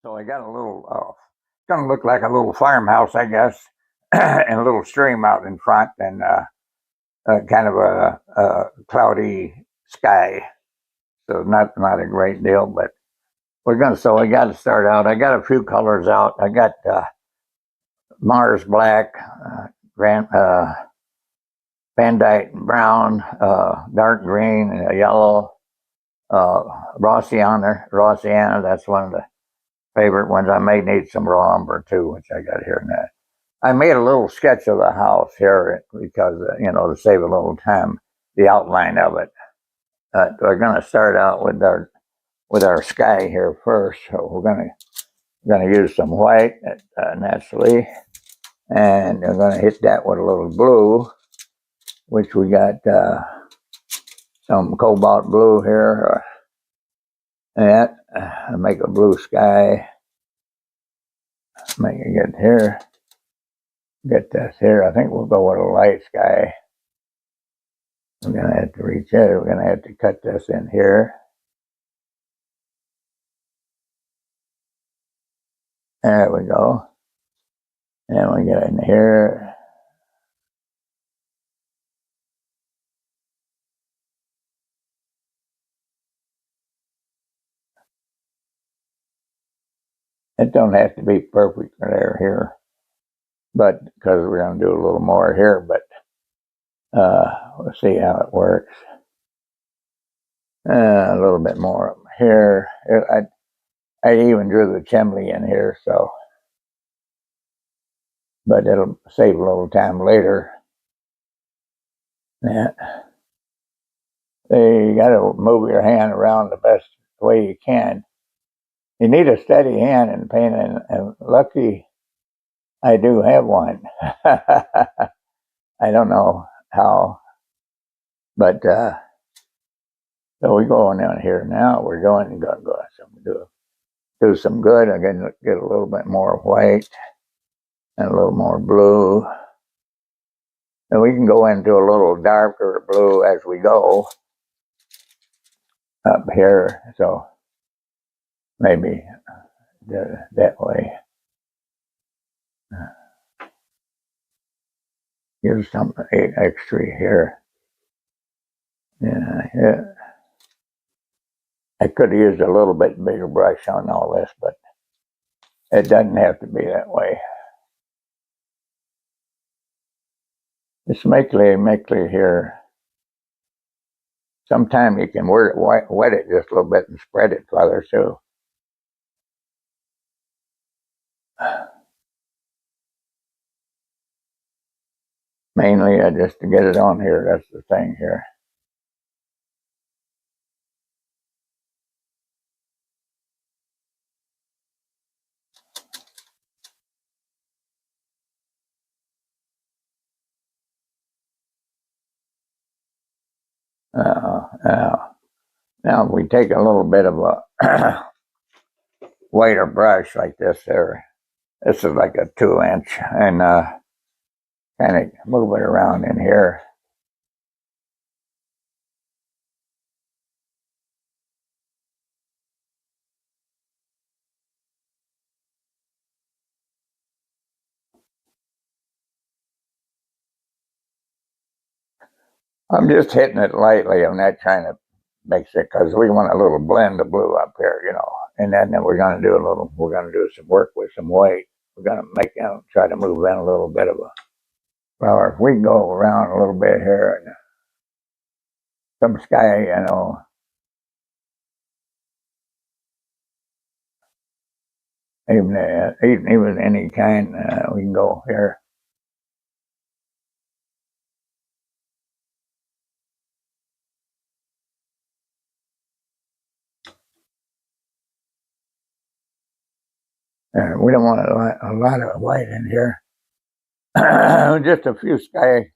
So I got a little, gonna look like a little farmhouse, I guess, and a little stream out in front, and kind of a cloudy sky. So not a great deal, but we're gonna. So I got to start out. I got a few colors out. I got Mars black, Grand, Van Dyke brown, dark green, yellow, Rossiana. That's one of the favorite ones. I may need some raw umber too, which I got here now. I made a little sketch of the house here because, to save a little time, the outline of it. We're going to start out with our sky here first. So we're going to use some white naturally, and we're going to hit that with a little blue, which we got some cobalt blue here. And make a blue sky. Make it get here. Get this here. I think we'll go with a light sky. We're going to have to reach it. We're going to have to cut this in here. There we go. And we get in here. It don't have to be perfect there here, but because we're going to do a little more here, but we'll see how it works. A little bit more here. I even drew the chimney in here, so, but it'll save a little time later. Yeah. You got to move your hand around the best way you can. You need a steady hand in painting, and lucky I do have one. I don't know how, but so we're going down here now. We're going to do some good. I'm going to get a little bit more white and a little more blue. And we can go into a little darker blue as we go up here. So maybe that way. Use some extra here. Yeah. I could have used a little bit bigger brush on all this, but it doesn't have to be that way. It's makely here. Sometimes you can wet it just a little bit and spread it further too. Mainly just to get it on here, that's the thing here. Now if we take a little bit of a whiter brush like this there, this is like a 2-inch, and kind of move it around in here. I'm just hitting it lightly. I'm not trying to mix it because we want a little blend of blue up here, And then we're going to do some work with some white. We're going to try to move in a little bit of a flower. If we can go around a little bit here and some sky, Even any kind, we can go here. We don't want a lot of white in here. Just a few white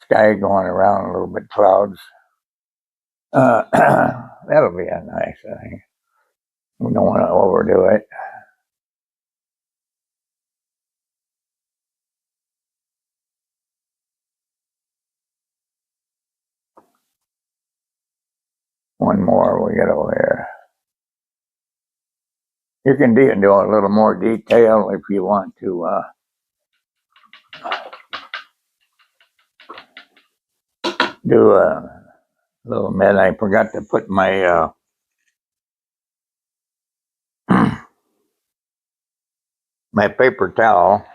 sky going around, a little bit clouds. That'll be a nice thing. We don't want to overdo it. One more we get over here. You can do a little more detail if you want to do a little bit. I forgot to put my my paper towel,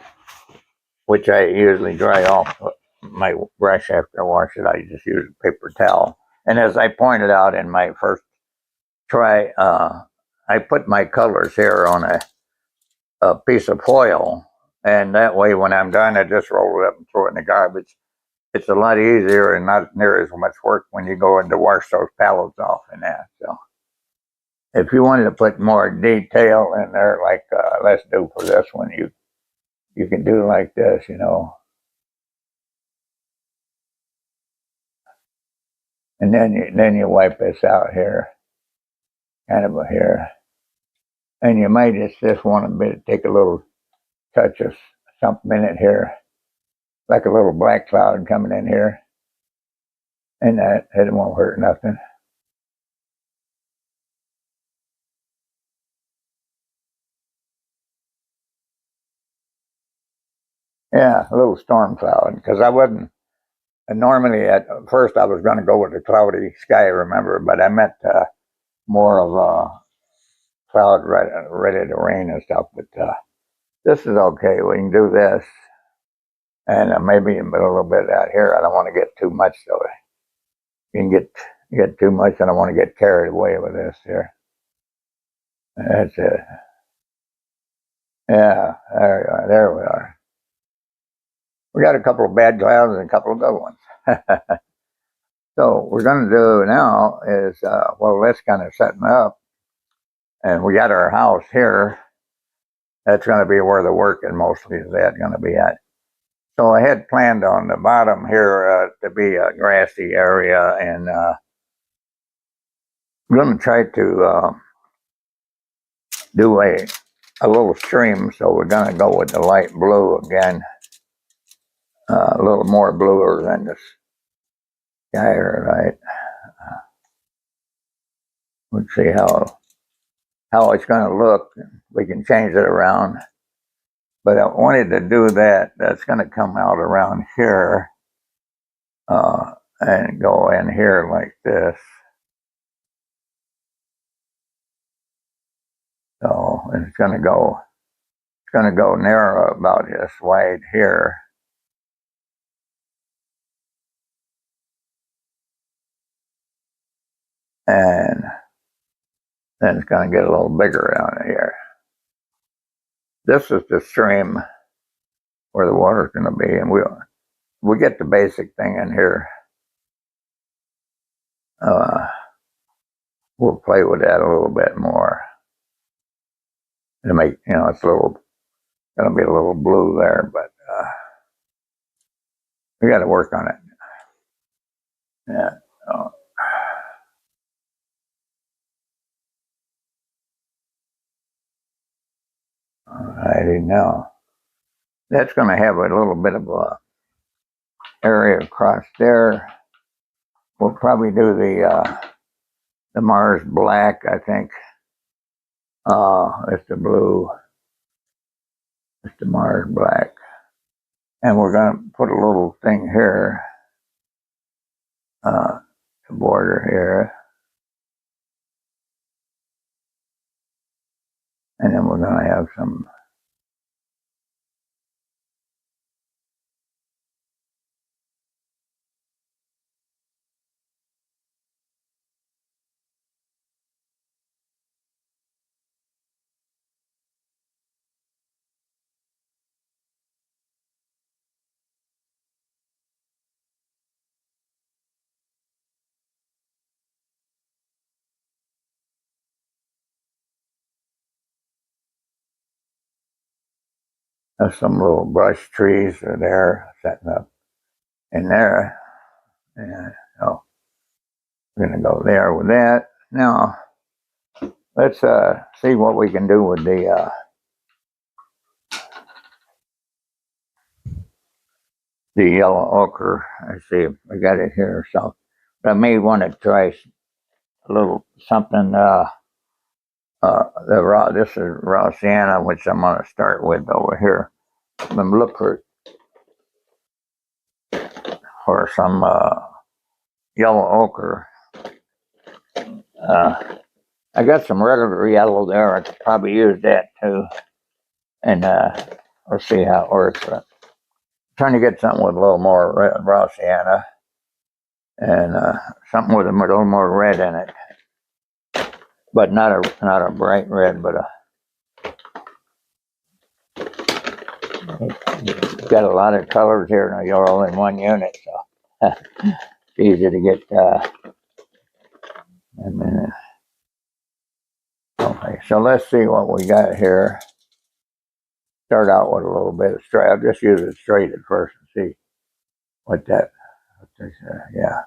which I usually dry off my brush after I wash it. I just use a paper towel. And as I pointed out in my first try, I put my colors here on a piece of foil, and that way when I'm done, I just roll it up and throw it in the garbage. It's a lot easier and not near as much work when you go in to wash those palettes off and that. So if you wanted to put more detail in there, like let's do for this one, you can do like this, and then you wipe this out here, kind of here, and you might just want to take a little touch of something in it here, like a little black cloud coming in here, and that it won't hurt nothing. Yeah, a little storm cloud, because I wasn't normally at first I was going to go with a cloudy sky, remember, but I meant more of a cloud ready to rain and stuff. But this is okay. We can do this, and maybe a little bit out here. I don't want to get too much, though. You can get too much. I don't want to get carried away with this here. That's it. Yeah, there we are. There we are. We got a couple of bad clouds and a couple of good ones. So what we're going to do now is, well, that's kind of setting up, and we got our house here. That's going to be where the work and mostly is that going to be at. So I had planned on the bottom here to be a grassy area, and I'm going to try to do a little stream. So we're going to go with the light blue again, a little more bluer than the sky here, right? Let's see how it's going to look. We can change it around, but I wanted to do that. That's going to come out around here and go in here like this. So it's going to go narrow about this wide here. And then it's going to get a little bigger down here. This is the stream where the water's going to be, and we get the basic thing in here. We'll play with that a little bit more to make it's going to be a little blue there, but we got to work on it. Yeah. So, alrighty, now that's going to have a little bit of a area across there. We'll probably do the Mars black, I think. It's the blue. It's the Mars black. And we're going to put a little thing here, the border here. And then we're going to have some some little brush trees are there setting up in there. And so we're going to go there with that. Now, let's see what we can do with the yellow ochre. I see if I got it here. So, but I may want to try a little something. This is raw sienna, which I'm going to start with over here. I'm going to look for some yellow ochre. I got some regular yellow there. I could probably use that too. And we'll see how it works. But trying to get something with a little more raw sienna and something with a little more red in it, but not a bright red, but it's got a lot of colors here. Now you're all in one unit, so it's easy to get. Okay, so let's see what we got here. Start out with a little bit of straight. I'll just use it straight at first and see what that. Yeah,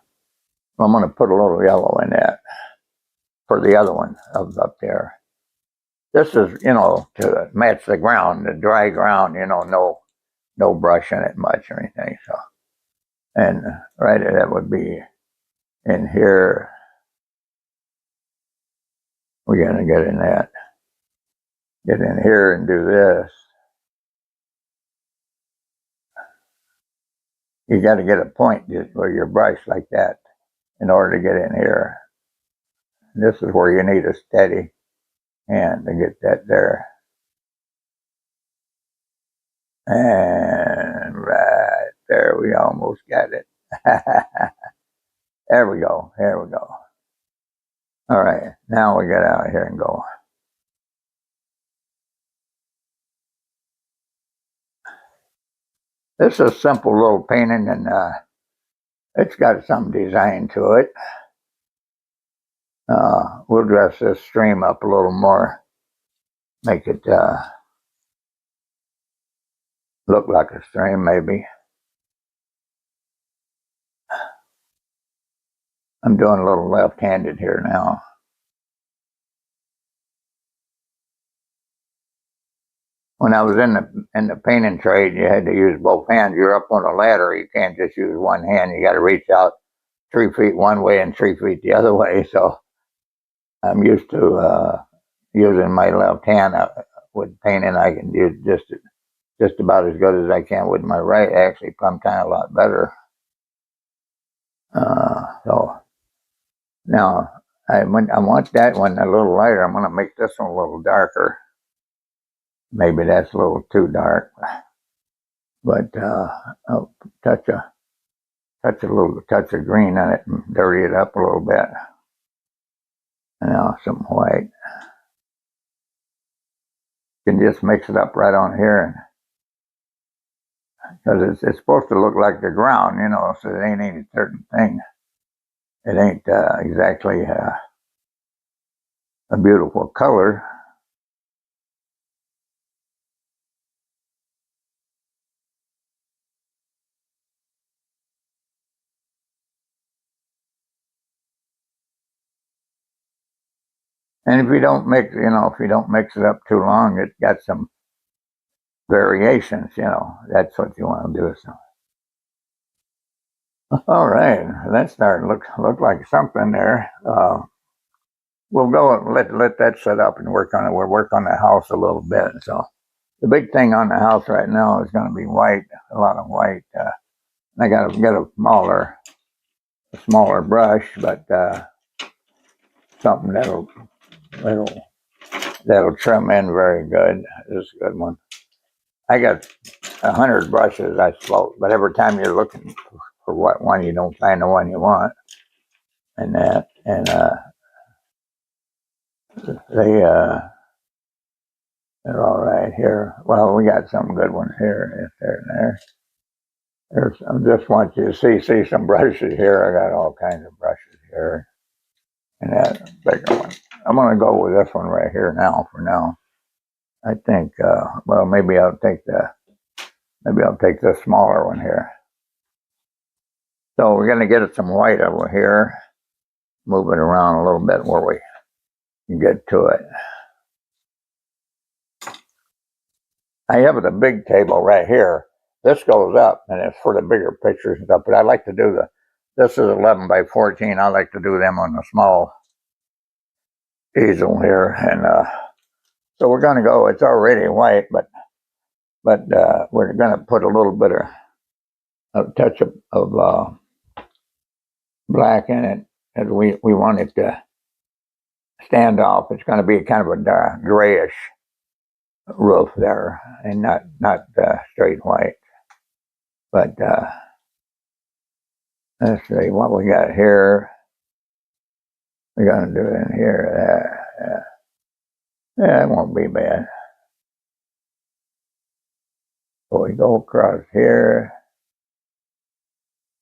I'm going to put a little yellow in that for the other one up there. This is, to match the ground, the dry ground. No brush in it much or anything. So, and right, that would be in here. We're gonna get in that. Get in here and do this. You got to get a point where your brush like that in order to get in here. This is where you need a steady hand to get that there. And right there, we almost got it. There we go. Here we go. All right, now we get out of here and go. This is a simple little painting, and it's got some design to it. We'll dress this stream up a little more, make it look like a stream, maybe. I'm doing a little left-handed here now. When I was in the painting trade, you had to use both hands. You're up on a ladder. You can't just use one hand. You got to reach out 3 feet one way and 3 feet the other way. So I'm used to using my left hand with painting. I can use just about as good as I can with my right. Actually, sometimes a lot better. So now I want that one a little lighter. I'm going to make this one a little darker. Maybe that's a little too dark, but I'll touch a little touch of green on it and dirty it up a little bit. And now some white. You can just mix it up right on here, because it's supposed to look like the ground, so it ain't any certain thing. It ain't exactly a beautiful color. And if you don't mix it up too long, it's got some variations. That's what you want to do. So, all right, that started look like something there. We'll go and let that set up and work on it. We'll work on the house a little bit. So the big thing on the house right now is going to be white, a lot of white. I got to get a smaller brush, but something that'll trim in very good. This is a good one. I got 100 brushes, I suppose, but every time you're looking for what one, you don't find the one you want, and that, and they're all right here. Well, we got some good ones here, there, and there. I just want you to see some brushes here. I got all kinds of brushes here, and that bigger one. I'm going to go with this one right here now for now. I think, well, maybe I'll take the Maybe I'll take this smaller one here. So we're going to get some white over here. Move it around a little bit where we can get to it. I have the big table right here. This goes up, and it's for the bigger pictures and stuff. But I like to do this is 11 by 14. I like to do them on the small easel here. And so we're going to go, it's already white, but we're going to put a little bit of a touch of black in it, and we want it to stand off. It's going to be kind of a grayish roof there, and not straight white. But let's see what we got here. We're going to do it in here. Yeah, it won't be bad. So we go across here,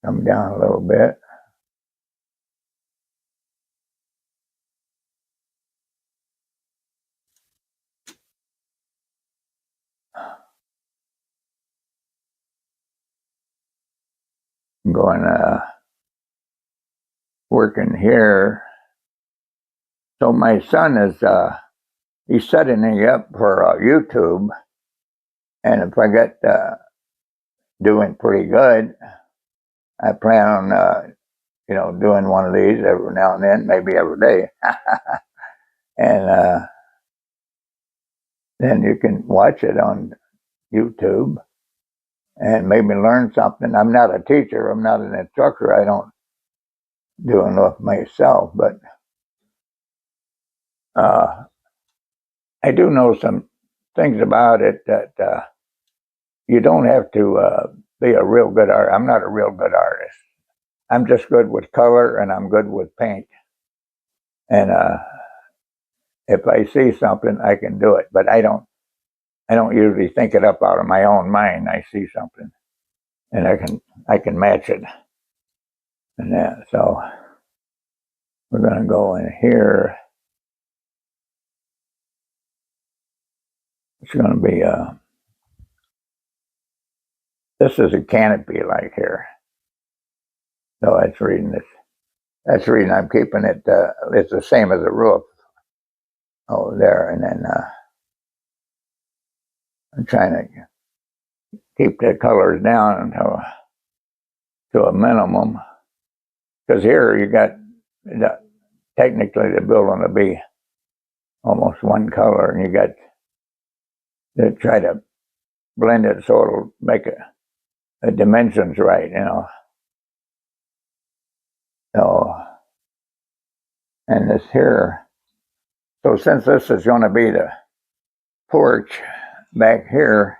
come down a little bit. I'm going working here. So my son is he's setting me up for YouTube, and if I get doing pretty good, I plan on doing one of these every now and then, maybe every day. And then you can watch it on YouTube and maybe learn something. I'm not a teacher, I'm not an instructor, I don't do enough myself, but I do know some things about it that you don't have to be a real good artist. I'm not a real good artist. I'm just good with color, and I'm good with paint. And if I see something, I can do it. But I don't usually think it up out of my own mind. I see something, and I can match it. And that. So we're going to go in here. It's going to be this is a canopy like here. So that's reading this. That's the reason I'm keeping it. It's the same as the roof over there, and then I'm trying to keep the colors down to a minimum. Because here you got technically the building will be almost one color, and you got to try to blend it so it'll make the dimensions right, So, and this here, so since this is going to be the porch back here,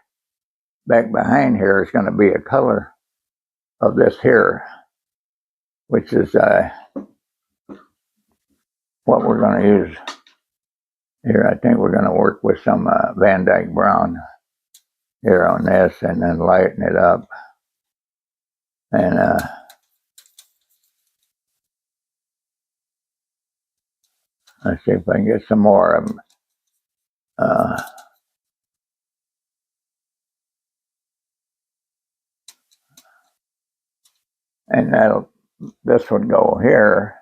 back behind here is going to be a color of this here, which is what we're going to use here. I think we're going to work with some Van Dyke Brown here on this, and then lighten it up. And let's see if I can get some more of them. And this would go here.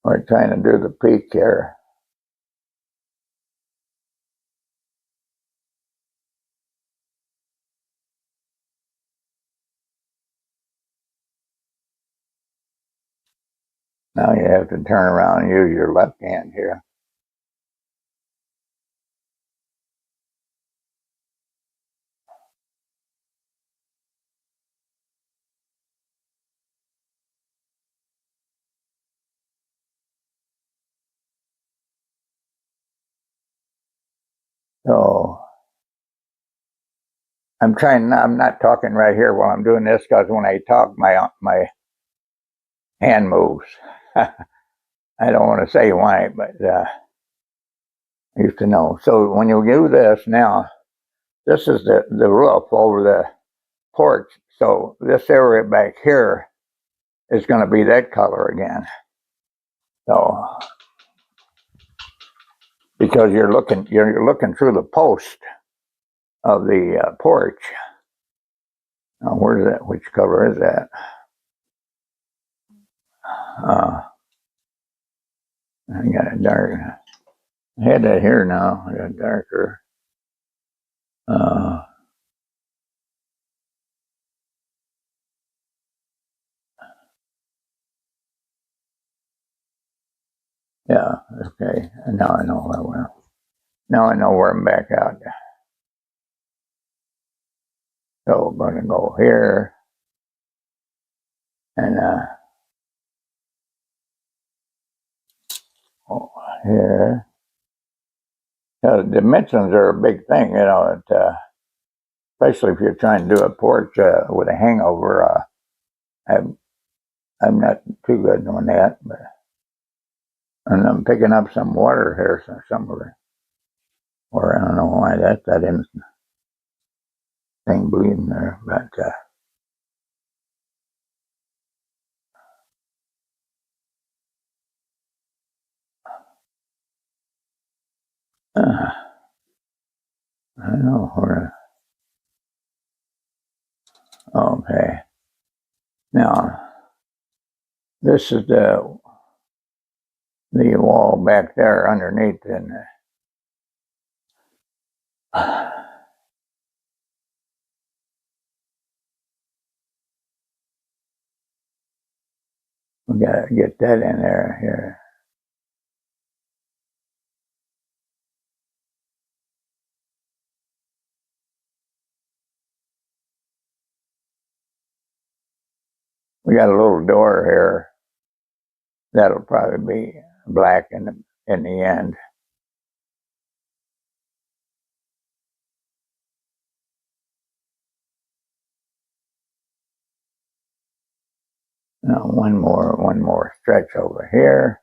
We're trying to do the peak here. Now you have to turn around and use your left hand here. So I'm not talking right here while I'm doing this, because when I talk, my hand moves. I don't want to say why, but I used to know. So when you do this now, this is the roof over the porch. So this area back here is going to be that color again. So because you're looking through the post of the porch. Now, where's that? Which color is that? I got it dark. I had that here now. I got darker. Yeah, okay. And now I know where I went. Now I know where I'm back out. So I'm going to go here and here. The dimensions are a big thing, you know. Especially if you're trying to do a porch with a hangover. I'm not too good on that, and I'm picking up some water here somewhere, or I don't know why that didn't thing bleeding there, but I don't know where. Okay, now this is the wall back there underneath, and we gotta get that in there here. We got a little door here that'll probably be black in the end. Now one more stretch over here.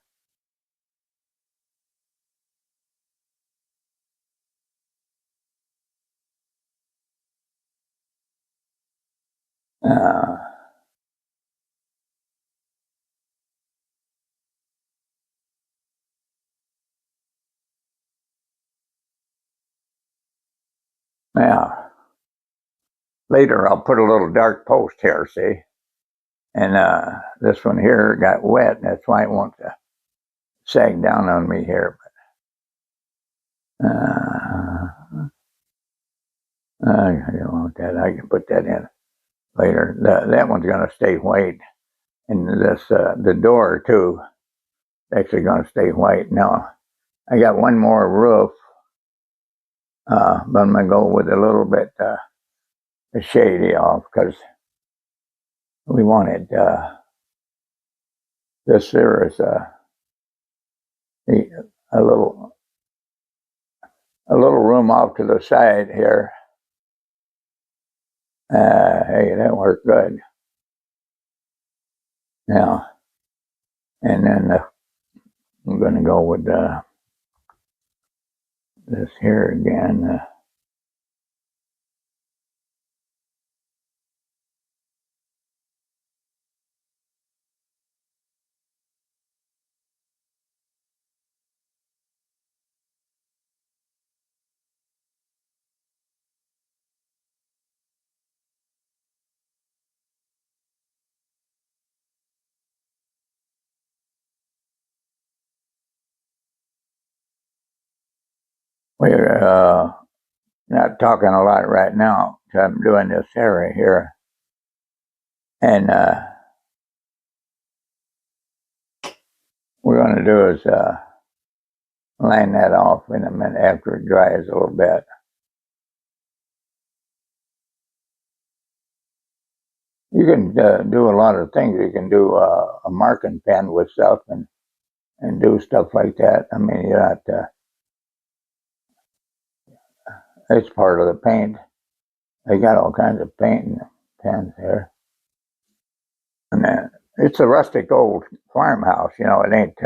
Now later I'll put a little dark post here, see? And this one here got wet. That's why it won't sag down on me here. I don't want that. I can put that in later. That one's going to stay white. And this the door too, actually going to stay white. Now I got one more roof, but I'm going to go with a little bit shady off because we wanted this. There is a little room off to the side here. Hey, that worked good. Now, and then I'm going to go with this here again. We're not talking a lot right now. So I'm doing this area here, and what we're going to do is line that off in a minute after it dries a little bit. You can do a lot of things. You can do a marking pen with stuff and do stuff like that. I mean, you're not. It's part of the paint. They got all kinds of paint pens here, and it's a rustic old farmhouse. You know, it ain't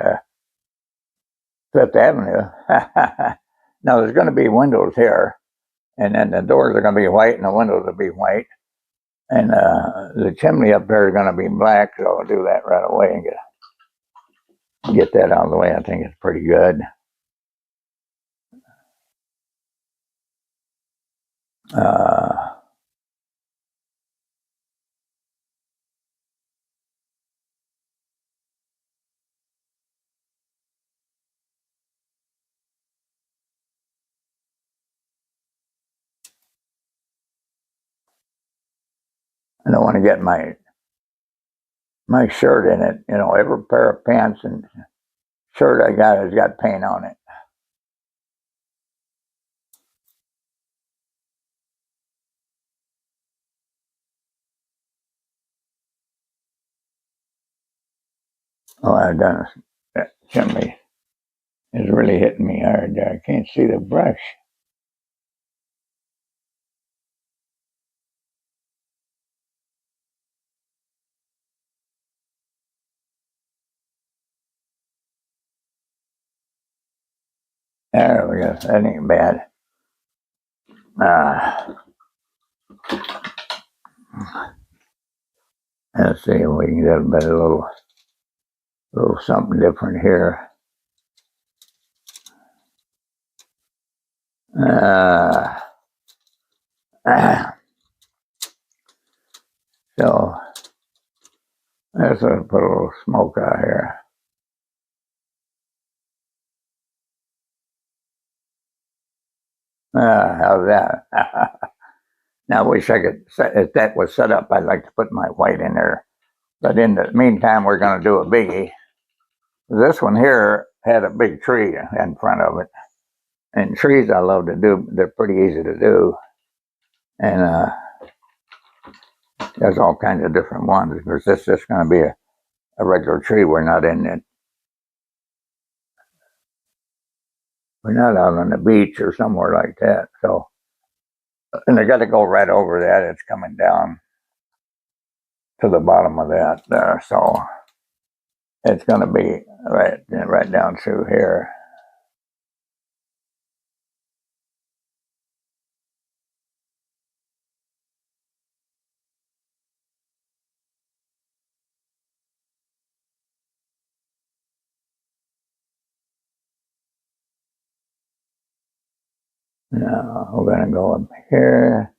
Fifth Avenue. Now there's going to be windows here, and then the doors are going to be white, and the windows will be white. And the chimney up there is going to be black, so I'll do that right away and get that out of the way. I think it's pretty good. I don't want to get my shirt in it. You know, every pair of pants and shirt I got has got paint on it. Oh, I've done that chimney is really hitting me hard there. I can't see the brush. There we go. That ain't bad. Let's see if we can get a little something different here. So let's put a little smoke out here. How's that? Now I wish I could, if that was set up, I'd like to put my white in there. But in the meantime, we're going to do a biggie. This one here had a big tree in front of it. And trees I love to do. They're pretty easy to do. And there's all kinds of different ones. Because this is going to be a regular tree. We're not in it. We're not out on the beach or somewhere like that. So, and I got to go right over that. It's coming down to the bottom of that there. So it's going to be right down through here. Now we're going to go up here.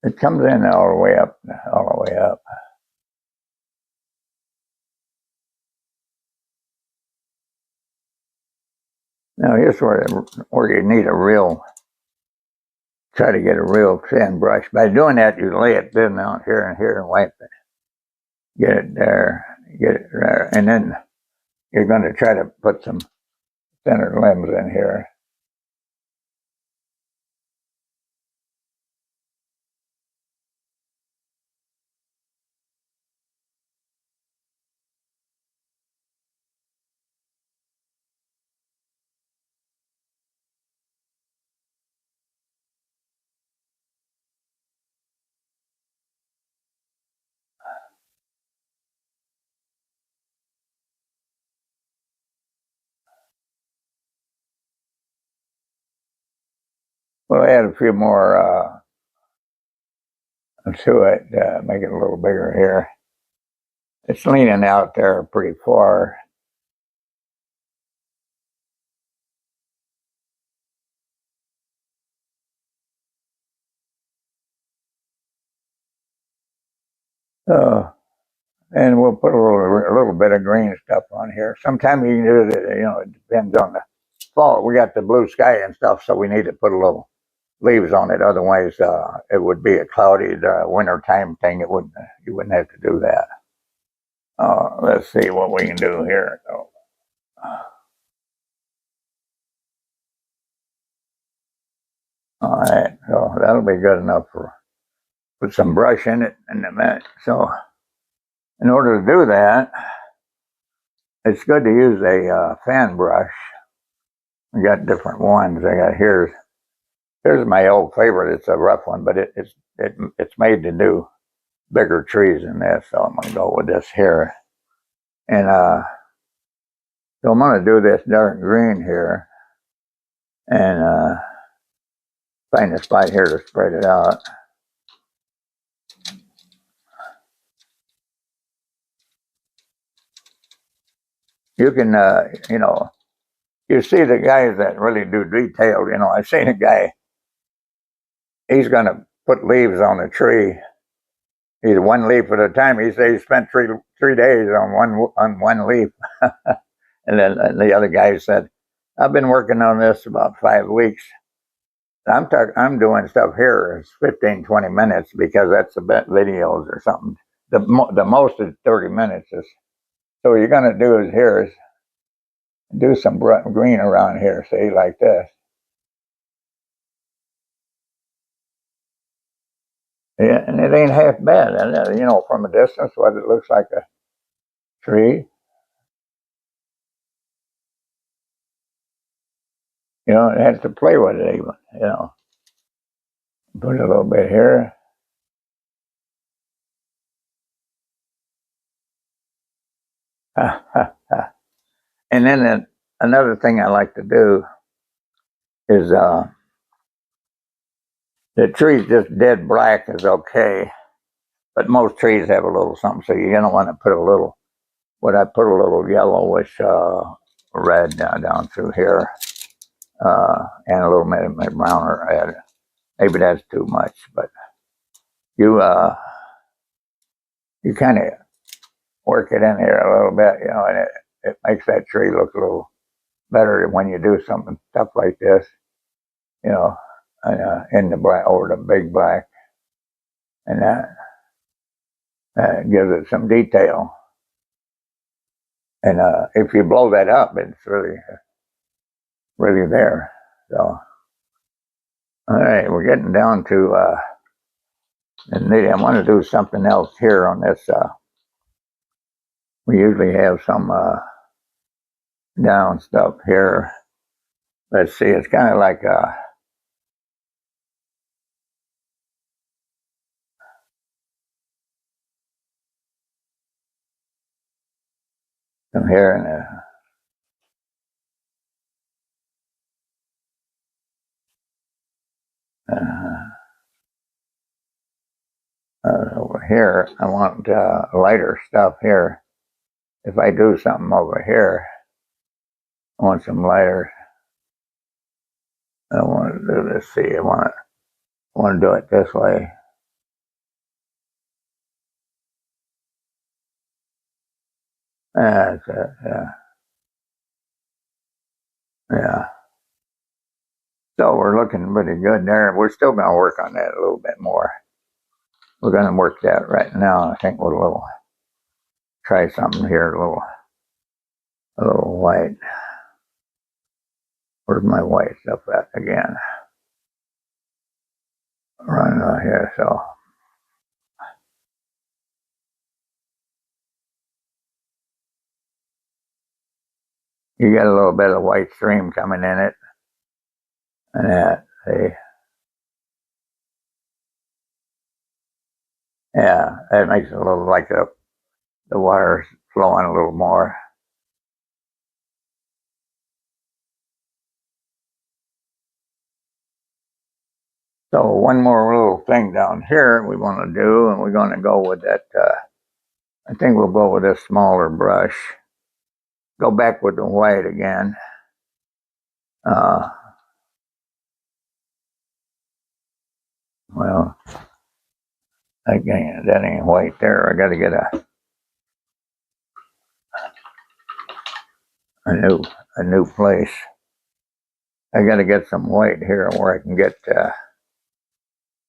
It comes in all the way up, all the way up. Now here's where you need try to get a real thin brush. By doing that, you lay it thin out here and here and wipe it. Get it there, and then you're going to try to put some thinner limbs in here. We'll add a few more to it, make it a little bigger here. It's leaning out there pretty far. And we'll put a little bit of green stuff on here. Sometimes you can do it, it depends on the fall. We got the blue sky and stuff, so we need to put a little leaves on it. Otherwise, it would be a cloudy wintertime thing. You wouldn't have to do that. Let's see what we can do here. All right, so that'll be good enough for put some brush in it in a minute. So in order to do that, it's good to use a fan brush. We got different ones. I got here's my old favorite. It's a rough one, but it's made to do bigger trees than this. So I'm gonna go with this here. And so I'm gonna do this dark green here, and find a spot here to spread it out. you can, you see the guys that really do detail. I've seen a guy, he's going to put leaves on a tree. He's one leaf at a time. He says he spent 3 days on one leaf. And then the other guy said, I've been working on this about 5 weeks. I'm doing stuff here. It's 15, 20 minutes because that's the best videos or something. The most is 30 minutes. So what you're going to do is here is do some green around here, see, like this. Yeah, and it ain't half bad. And from a distance, what it looks like a tree. It has to play with it even. Put a little bit here. And then another thing I like to do is the tree's just dead black is okay, but most trees have a little something, so you're gonna want to put a little. What I put a little yellowish red down through here, and a little bit of brown or red. Maybe that's too much, but you you kind of work it in here a little bit, and it makes that tree look a little better when you do something stuff like this, you know, in the black or the big black, and that gives it some detail. And if you blow that up, it's really there. So, all right, we're getting down to and I want to do something else here on this. We usually have some down stuff here. Let's see, it's kind of like some here and over here. I want lighter stuff here. If I do something over here, I want some lighter. I want to do this. See, I want to do it this way. That's it. Yeah, yeah. So we're looking pretty good there. We're still going to work on that a little bit more. We're going to work that right now. I think we'll try something here. A little white. Where's my white stuff at again? Running out here. So you get a little bit of white stream coming in it, and that. See. Yeah, that makes it a little like the water's flowing a little more. So one more little thing down here we want to do, and we're going to go with that. I think we'll go with this smaller brush. Go back with the white again. Uh, well, again, that ain't white there. I got to get a new place. I got to get some white here where I can get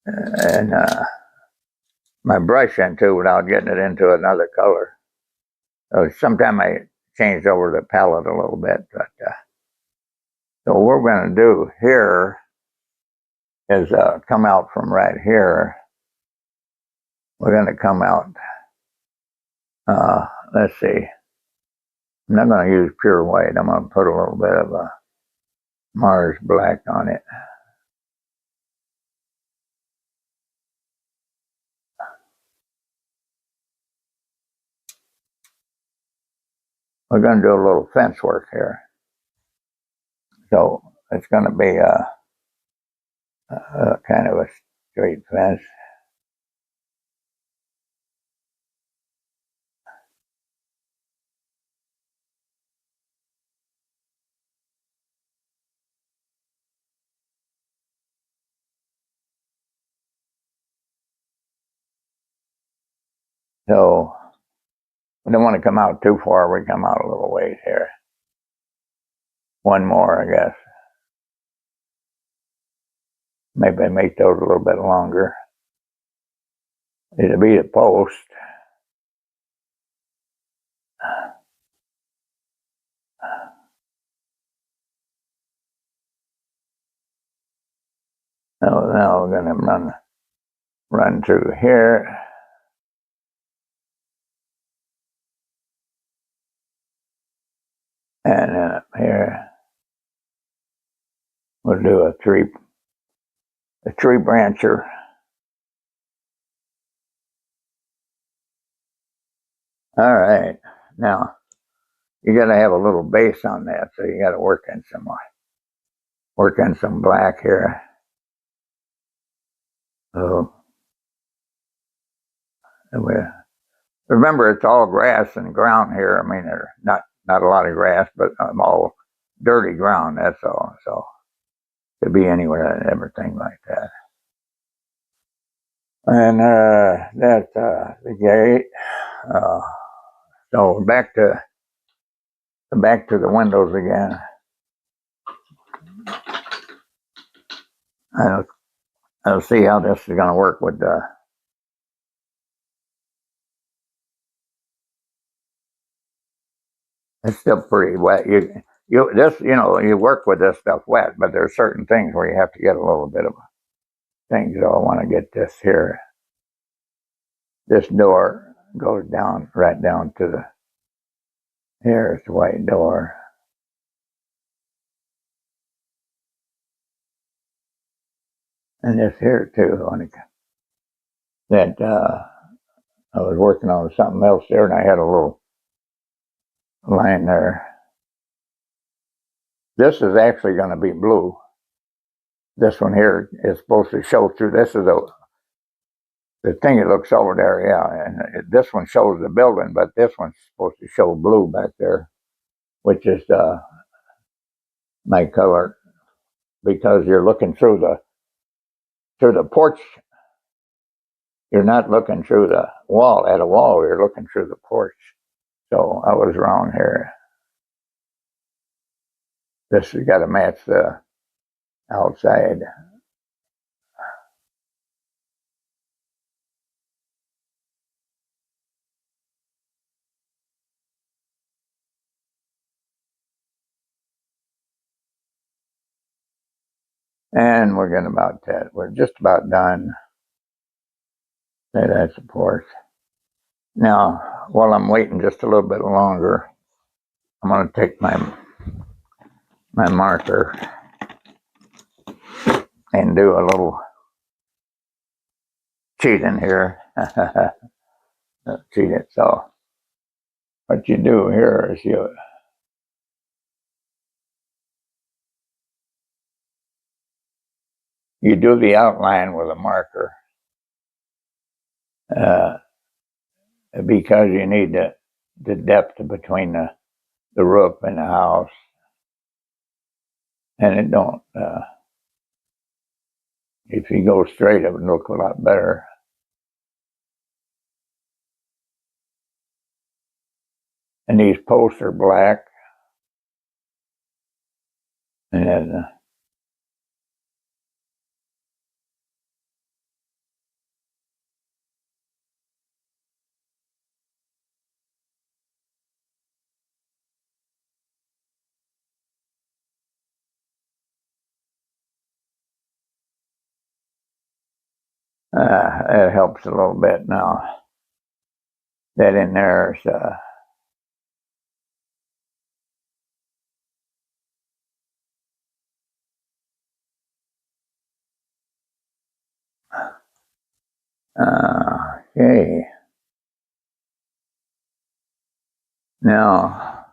and my brush into without getting it into another color. So sometime I change over the palette a little bit, but so what we're going to do here is come out from right here. We're going to come out. Let's see. I'm not going to use pure white. I'm going to put a little bit of a Mars black on it. We're going to do a little fence work here. So it's going to be a kind of a straight fence. So we don't want to come out too far. We come out a little ways here. One more, I guess. Maybe I make those a little bit longer. It'll be the post. Now we're going to run through here. And then up here, we'll do a tree brancher. All right. Now, you got to have a little base on that, so you got to work in some black here. So, remember, it's all grass and ground here. I mean, there's not a lot of grass, but all dirty ground. That's all. So, it could be anywhere and everything like that. And that's the gate. So back to the windows again. I'll see how this is going to work with the. It's still pretty wet. You work with this stuff wet, but there's certain things where you have to get a little bit of things. So I want to get this here. This door goes down right down to the. Here's the white door. And this here too. That I was working on something else there, and I had a little line there. This is actually going to be blue. This one here is supposed to show through. This is the thing that looks over there, yeah. And this one shows the building, but this one's supposed to show blue back there, which is my color, because you're looking through the porch. You're not looking through the wall at a wall. You're looking through the porch. So I was wrong here. This has got to match the outside. And we're getting about that. We're just about done. That's the porch. Now, while I'm waiting just a little bit longer, I'm going to take my marker and do a little cheating here. Cheat it. So what you do here is you do the outline with a marker because you need the depth between the roof and the house, and it don't. If you go straight, it would look a lot better. And these posts are black, and then it helps a little bit now. That in there is okay. Now,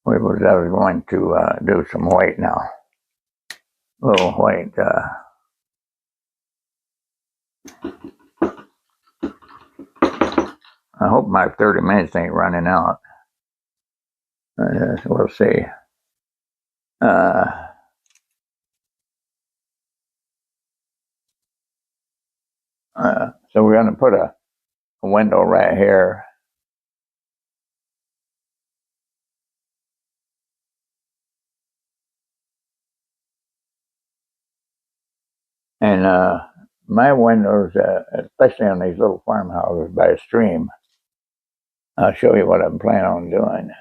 I was going to do some white now. A little white. I hope my 30 minutes ain't running out. We'll see. So we're going to put a window right here. And my windows, especially on these little farmhouses by a stream, I'll show you what I'm planning on doing.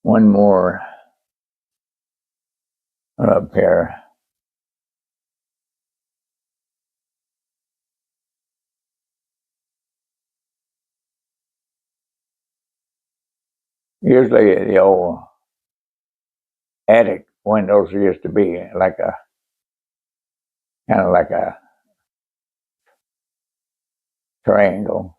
One more up here. Usually the old attic windows used to be like a kind of like a triangle.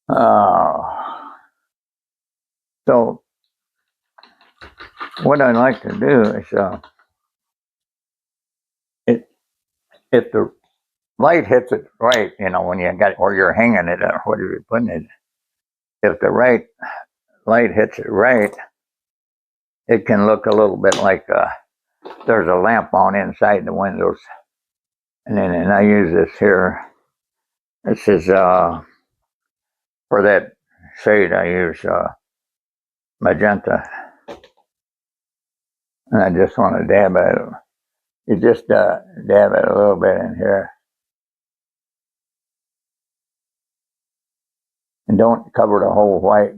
Uh, so what I like to do is, it, if the light hits it right, when you got or you're hanging it or whatever you're putting it, if the right light hits it right, it can look a little bit like there's a lamp on inside the windows. And I use this here. This is for that shade. I use magenta, and I just want to dab it. You just dab it a little bit in here, and don't cover the whole white.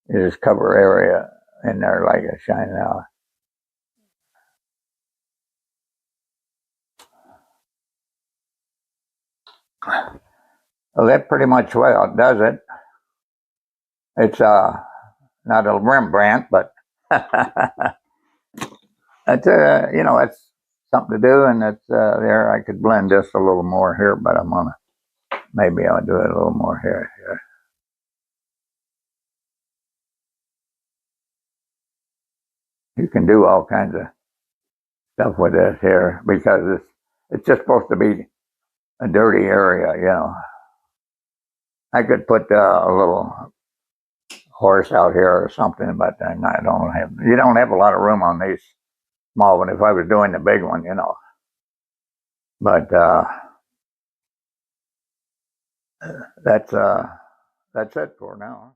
You just cover area in there like it's shining out. Well, that pretty much well does it. It's not a Rembrandt, but it's it's something to do, and it's there. I could blend this a little more here, but maybe I'll do it a little more here. You can do all kinds of stuff with this here because it's just supposed to be a dirty area. I could put a little horse out here or something, but I don't have. You don't have a lot of room on these small one. If I was doing the big one. But that's it for now.